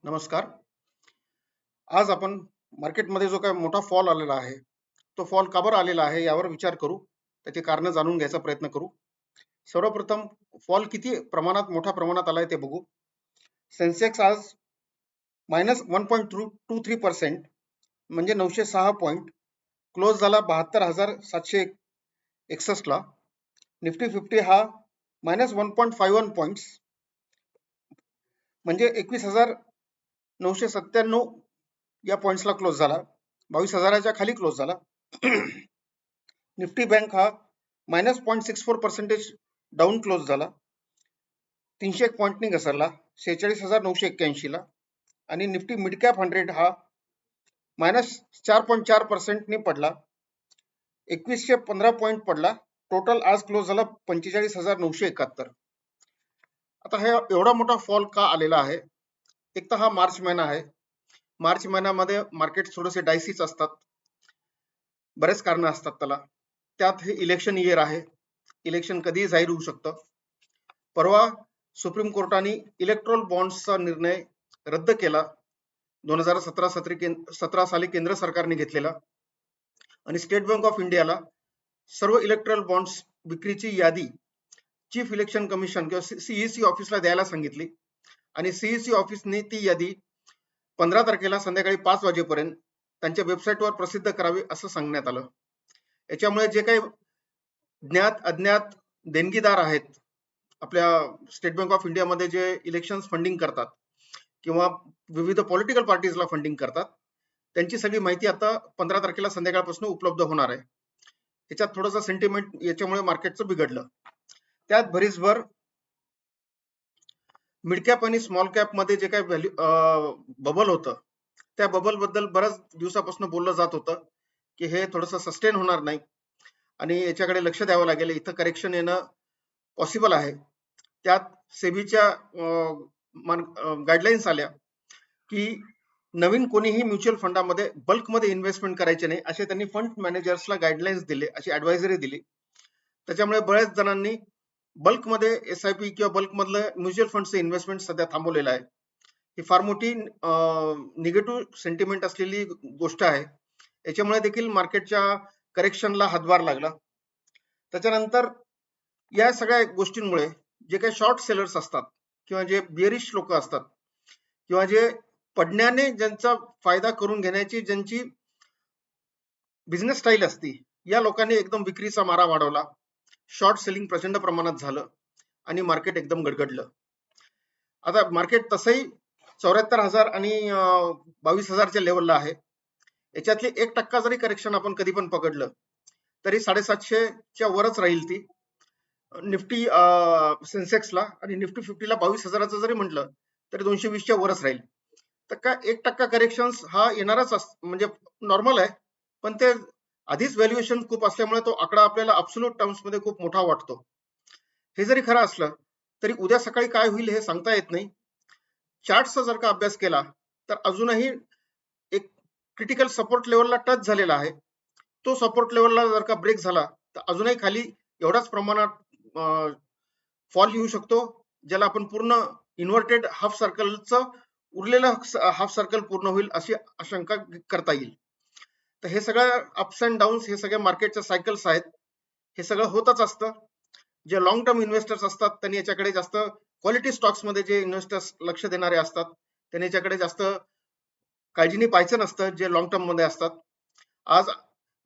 नमस्कार. आज आपण मार्केटमध्ये जो काही मोठा फॉल आलेला आहे, तो फॉल का बरं आलेला आहे यावर विचार करू. त्याची कारणं जाणून घ्यायचा प्रयत्न करू. सर्वप्रथम फॉल किती प्रमाणात मोठ्या प्रमाणात आलाय ते बघू. सेन्सेक्स आज -1.23% म्हणजे 906 पॉईंट क्लोज झाला 72,761 ला. निफ्टी 50 हा -1.51 पॉईंट्स म्हणजे 21,997 या पॉईंट्सला क्लोज झाला. 22,000च्या खाली क्लोज झाला. निफ्टी बँक हा -0.64% डाऊन क्लोज झाला. 301 पॉईंटनी घसरला 46,981 ला. आणि निफ्टी मिड कॅप 100 हा -4.4% पडला. 2115 पॉईंट पडला. टोटल आज क्लोज झाला 45,971. आता हे एवढा मोठा फॉल का आलेला आहे? एक तर हा मार्च महिना आहे. मार्च महिन्यामध्ये मार्केट थोडेसे डायसीच असतात. बरेच कारण असतात त्याला. त्यात हे इलेक्शन इयर आहे. इलेक्शन कधीही जाहीर होऊ शकतं. परवा सुप्रीम कोर्टाने इलेक्ट्रोल बॉन्ड्सचा निर्णय रद्द केला. 2017 साली केंद्र सरकारने घेतलेला. आणि स्टेट बँक ऑफ इंडियाला सर्व इलेक्ट्रल बॉन्ड्स विक्रीची यादी चीफ इलेक्शन कमिशन किंवा सीईसी ऑफिसला द्यायला सांगितली. आणि सीईसी ऑफिसने ती यादी 15 तारखेला संध्याकाळी 5 वाजेपर्यंत त्यांच्या वेबसाईटवर प्रसिद्ध करावी असं सांगण्यात आलं. याच्यामुळे जे काही ज्ञात अज्ञात देणगीदार आहेत, आपल्या स्टेट बँक ऑफ इंडियामध्ये जे इलेक्शन फंडिंग करतात किंवा विविध पॉलिटिकल पार्टीजला फंडिंग करतात, त्यांची सगळी माहिती आता 15 तारखेला संध्याकाळपासून उपलब्ध होणार आहे. याच्यात थोडंसं सेंटिमेंट याच्यामुळे मार्केटचं बिघडलं. त्यात भरीसभर मिड कॅप आणि स्मॉल कॅप मध्ये जे काही बबल होतं, त्या बबल बद्दल बऱ्याच दिवसापासून बोललं जात होतं की हे थोडंसं सस्टेन होणार नाही आणि याच्याकडे लक्ष द्यावं लागेल. इथं करेक्शन येणं पॉसिबल आहे. त्यात सेबीच्या गाईडलाईन्स आल्या की नवीन कोणीही म्युच्युअल फंडामध्ये बल्कमध्ये इन्व्हेस्टमेंट करायचे नाही, असे त्यांनी फंड मॅनेजर्सला गाईडलाईन्स दिले, अशी ॲडवायझरी दिली. त्याच्यामुळे बऱ्याच जणांनी बल्कमध्ये SIP किंवा बल्कमधलं म्युच्युअल फंडचं इन्व्हेस्टमेंट सध्या थांबवलेलं आहे. ही फार मोठी निगेटिव्ह सेंटिमेंट असलेली गोष्ट आहे. याच्यामुळे देखील मार्केटच्या करेक्शनला हातभार लागला. त्याच्यानंतर या सगळ्या गोष्टींमुळे जे काही शॉर्ट सेलर्स असतात किंवा जे बिअरिश लोक असतात किंवा जे पडण्याने ज्यांचा फायदा करून घेण्याची ज्यांची बिझनेस स्टाईल असते, या लोकांनी एकदम विक्रीचा मारा वाढवला. शॉर्ट सेलिंग प्रचंड प्रमाणात झालं आणि मार्केट एकदम गडगडलं. आता मार्केट तसंही 74,000 आणि 22,000च्या लेवलला आहे. याच्यातली 1% जरी करेक्शन आपण कधी पण पकडलं तरी 750च्या वरच राहील ती. निफ्टी सेन्सेक्सला आणि निफ्टी 50ला 22,000चं जरी म्हटलं तरी 220च्या वरच राहील. तर का 1% करेक्शन हा येणारच म्हणजे नॉर्मल आहे. पण ते आधीच व्हॅल्युएशन खूप असल्यामुळे तो आकडा आपल्याला अब्सोल्यूट टर्म्समध्ये खूप मोठा वाटतो. हे जरी खरं असलं तरी उद्या सकाळी काय होईल हे सांगता येत नाही. चार्टचा जर का अभ्यास केला तर अजूनही एक क्रिटिकल सपोर्ट लेवलला टच झालेला आहे. तो सपोर्ट लेवलला जर का ब्रेक झाला तर अजूनही खाली एवढाच प्रमाणात फॉल येऊ शकतो, ज्याला आपण पूर्ण इन्व्हर्टेड हाफ सर्कलचं उरलेलं हाफ सर्कल पूर्ण होईल अशी आशंका करता येईल. तर हे सगळं अप्स अँड डाऊन्स, हे सगळे मार्केटच्या सायकल्स आहेत. हे सगळं होतच असतं. जे लॉंग टर्म इन्व्हेस्टर्स असतात त्यांनी याच्याकडे जास्त, क्वालिटी स्टॉक्समध्ये जे इन्व्हेस्टर्स लक्ष देणारे असतात त्यांनी याच्याकडे जास्त काळजीने पाहायचं नसतं, जे लॉंग टर्म मध्ये असतात. आज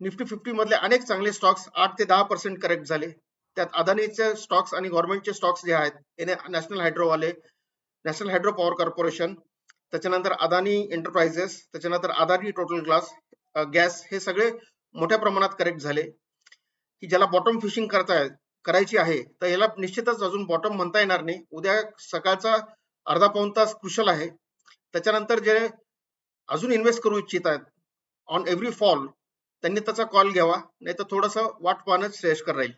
निफ्टी 50 मधले अनेक चांगले स्टॉक्स 8 ते 10% करेक्ट झाले. त्यात अदानीचे स्टॉक्स आणि गव्हर्नमेंटचे स्टॉक्स जे आहेत, नॅशनल हायड्रोवाले, नॅशनल हायड्रो पॉवर कॉर्पोरेशन, त्याच्यानंतर अदानी एंटरप्राइजेस, त्याच्यानंतर अदानी टोटल गॅस, हे सगळे मोठ्या प्रमाणात करेक्ट झाले. की ज्याला बॉटम फिशिंग करायची आहे तर याला निश्चितच अजून बॉटम म्हणता येणार नाही. उद्या सकाळचा अर्धा पाऊण तास क्रुशल आहे. त्याच्यानंतर जे अजून इन्व्हेस्ट करू इच्छित आहेत ऑन एव्हरी फॉल, त्यांनी त्याचा कॉल घ्यावा, नाही तर थोडंसं वाट पाहणं श्रेयस्कर राहील.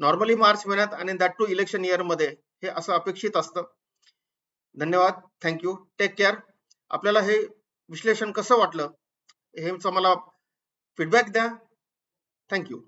नॉर्मली मार्च महिन्यात आणि दॅट टू इलेक्शन इयर मध्ये हे असं अपेक्षित असतं. धन्यवाद. थँक्यू. Take care. आपल्याला हे विश्लेषण कसं वाटलं हे मला फीडबॅक द्या. थँक्यू.